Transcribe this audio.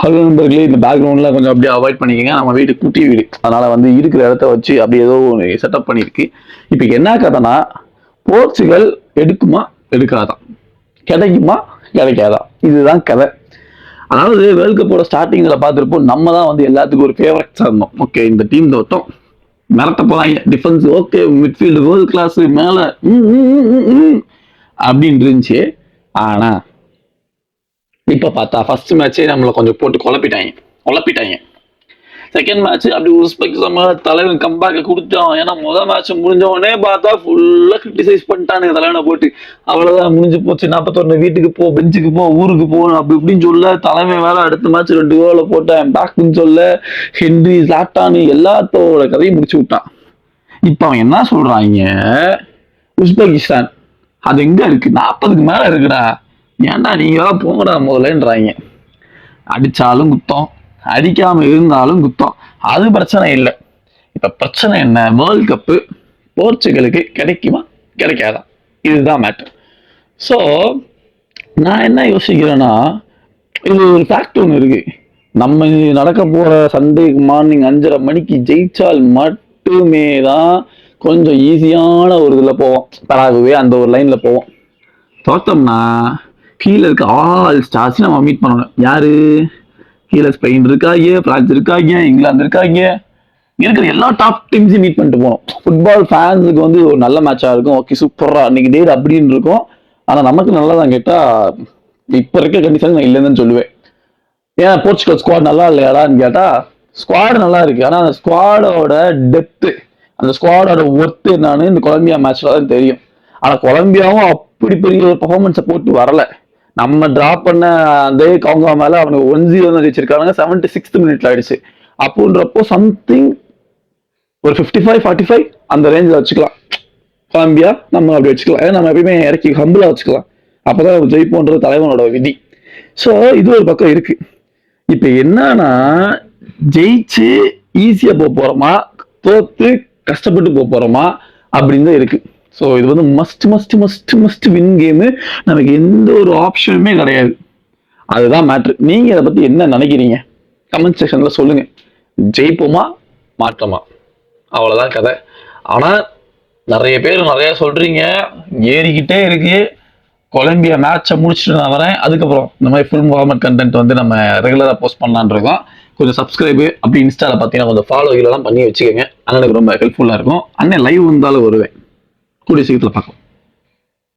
Hello நண்பர்களே, இந்த பேக்ரவுண்ட்லாம் கொஞ்சம் அப்படியே அவாய்ட் பண்ணிக்கங்க. நம்ம வீடு குட்டி வீடு, அதனால வந்து இருக்கிற இடத்த வச்சு அப்படியே ஏதோ செட்டப் பண்ணியிருக்கு. இப்போ என்ன கதைனா, போர்ச்சுகல் எடுக்குமா எடுக்காதா, கிடைக்குமா கிடைக்காதா, இதுதான் கதை. அதாவது வேர்ல்ட் கப்போட ஸ்டார்டிங்ல பார்த்துருப்போம், நம்ம தான் வந்து எல்லாத்துக்கும் ஒரு ஃபேவரட்ஸா இருந்தோம். ஓகே, இந்த டீம் தோட்டம் மிரட்ட போறாங்க, defence okay, midfield world class மேல அப்படின்னு இருந்துச்சு. ஆனா இப்ப பார்த்தா ஃபர்ஸ்ட் மேட்சே நம்மளை கொஞ்சம் போட்டு குழப்பிட்டாங்க. செகண்ட் மேட்ச் அப்படி உஸ்பெகிஸ்தான் தலைவன் கம்பேக் கொடுத்தான். ஏன்னா முதல் மேட்ச் முடிஞ்ச உடனே பார்த்தா ஃபுல்லா கிரிட்டிசைஸ் பண்ணிட்டானுங்க தலைவனை போட்டு. அவ்வளவுதான், முடிஞ்சு போச்சு, 41 வீட்டுக்கு போ, பெஞ்சுக்கு போ, ஊருக்கு போகணும் அப்படி இப்படின்னு சொல்ல, தலைவன் வேலை அடுத்த மேட்ச் 2 கோல போட்டேன் பேக்குன்னு சொல்ல, ஹென்ரி லாட்டானு எல்லாத்தோட கதையும் முடிச்சு விட்டான். இப்ப அவன் என்ன சொல்றாங்க, உஸ்பெகிஸ்தான் அது எங்க இருக்கு, 40க்கு மேல இருக்குடா, ஏன்டா நீங்க போங்கடா முதல்லன்றாங்க. அடிச்சாலும் குத்தம், அடிக்காம இருந்தாலும் குத்தம், அது பிரச்சனை இல்லை. இப்ப பிரச்சனை என்ன, வேர்ல்ட் கப்பு போர்ச்சுகலுக்கு கிடைக்குமா கிடைக்காதா, இதுதான் மேட்டர். ஸோ நான் என்ன யோசிக்கிறேன்னா, இது ஒரு ஃபேக்ட் ஒன்று இருக்கு. நம்ம நடக்க போற சண்டே மார்னிங் 5:30 மணிக்கு ஜெயிச்சால் மட்டுமே தான் கொஞ்சம் ஈஸியான ஒரு இதுல போவோம், பராகுவே அந்த ஒரு லைன்ல போவோம். தோத்தோம்னா கீழே இருக்க ஆல் ஸ்டார்ஸ் நம்ம மீட் பண்ணணும். யாரு கீழே, ஸ்பெயின் இருக்காங்க, பிரான்ஸ் இருக்காங்க, இங்கிலாந்து இருக்காங்க, இருக்கிற எல்லா டாப் டீம்ஸையும் மீட் பண்ணிட்டு போனோம். ஃபுட்பால் ஃபேன்ஸுக்கு வந்து ஒரு நல்ல மேட்சா இருக்கும். ஓகே சூப்பரா அன்னைக்கு டேட் அப்படின்னு இருக்கும். ஆனா நமக்கு நல்லதான் கேட்டா இப்ப இருக்க கண்டிஷன் நான் இல்லைன்னு சொல்லுவேன். ஏன் போர்ச்சுகல் ஸ்குவாட் நல்லா இல்லையாடான்னு கேட்டா, ஸ்குவாட் நல்லா இருக்கு. ஆனா அந்த ஸ்குவாடோட டெப்த், அந்த ஸ்குவாடோட ஒர்த்து என்னன்னு இந்த கொலம்பியா மேட்ச்ல தான் தெரியும். ஆனா கொலம்பியாவும் அப்படி பெரிய ஒரு பர்ஃபார்மன்ஸை போட்டு வரல. நம்ம டிராப் பண்ண அந்த காங்கோ மேல அவனுக்கு 1-0 தான் ஜெயிச்சிருக்காங்க. 76th மினிட்ல ஆயிடுச்சு. அப்படின்றப்போ சம்திங் ஒரு 55-45 அந்த ரேஞ்சில் வச்சுக்கலாம் கொலம்பியா. நம்ம அப்படி வச்சுக்கலாம், ஏன்னா நம்ம எப்பயுமே இறக்கி ஹம்பிளா வச்சுக்கலாம். அப்பதான் ஜெயிப்போன்றது தலைவனோட விதி. ஸோ இது ஒரு பக்கம் இருக்கு. இப்ப என்னன்னா, ஜெயிச்சு ஈஸியா போறோமா, தோத்து கஷ்டப்பட்டு போறோமா அப்படின்னு தான் இருக்கு. ஸோ இது வந்து மஸ்ட் வின் கேமு. நமக்கு எந்த ஒரு ஆப்ஷனுமே கிடையாது. அதுதான் மேட்ரு. நீங்க இதை பத்தி என்ன நினைக்கிறீங்க, கமெண்ட் செக்ஷன்ல சொல்லுங்க. ஜெயிப்போமா மாற்றமா, அவ்வளவுதான் கதை. ஆனா நிறைய பேர் நிறைய சொல்றீங்க, ஏறிக்கிட்டே இருக்கு. கொலம்பியா மேட்சை முடிச்சுட்டு நான் வரேன், அதுக்கப்புறம் இந்த மாதிரி ஃபுல் ஃபார்மட் கண்டென்ட் வந்து நம்ம ரெகுலரா போஸ்ட் பண்ணலான் இருக்கோம். கொஞ்சம் சப்ஸ்கிரைபு அப்படி இன்ஸ்டால பார்த்தீங்கன்னா கொஞ்சம் ஃபாலோ இதெல்லாம் பண்ணி வச்சுக்கோங்க. அண்ணனுக்கு ரொம்ப ஹெல்ப்ஃபுல்லா இருக்கும். அண்ணன் லைவ் வந்தாலும் வருவேன், கூடிய சீக்கிரத்தில் பார்க்கலாம்.